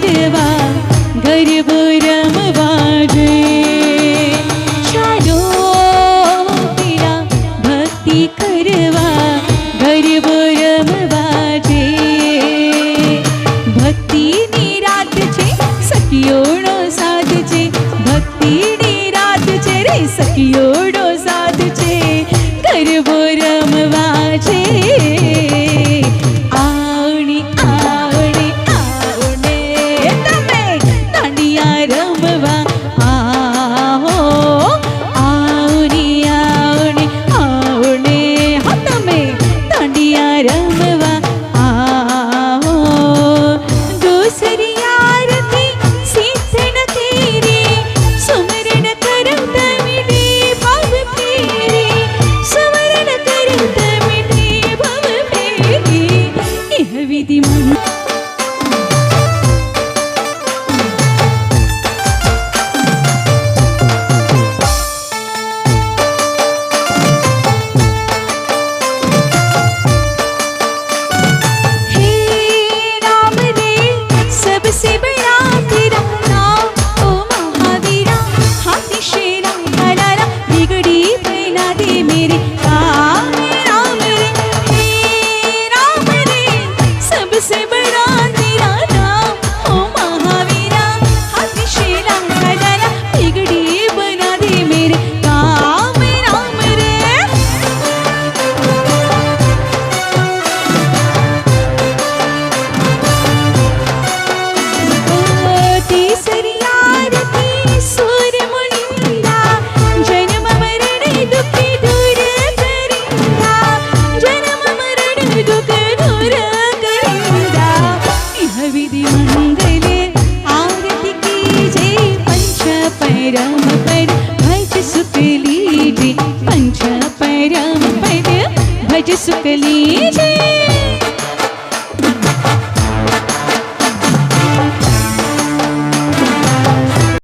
करवा गरबो रमवा जे चालो पीड़ा भक्ति करवा गरबो रमवा जे भक्ति नी रात छे सखियोनो साथ छे भक्ति नी रात छे रे सखियोनो साथ छे गरबो रमवा छे आवणी आवणी आवणे तमे दांडिया रमवा आहो आवणी आवणी आवणे हा तमे दांडिया रमवा आहो दूसरी आरती सीसण तेरी सुमरण करम तमिडे भव फेरी सुमरण करम तमिडे भव फेरी इह विधि मन हे राम रे सबसे बड़ा तेरा नाम ओ महावीरा हाथी शेरा हलाला बिगड़ी बना दे मेरे राम राम रे हे राम रे सबसे बड़ा तेरा नाम ओ महावीरा हाथी शेरा हलाला बिगड़ी बना दे मेरे राम राम रे तीसरी आरती सूर्य मुनिंदा जन्म मरण दुख दूर करिंदा जन्म मरण दुख दूर करिंदा इह विधि मंगले आरती कीजे पंच परम पद भज सुकली जी पंच परम पद भज सुकली जी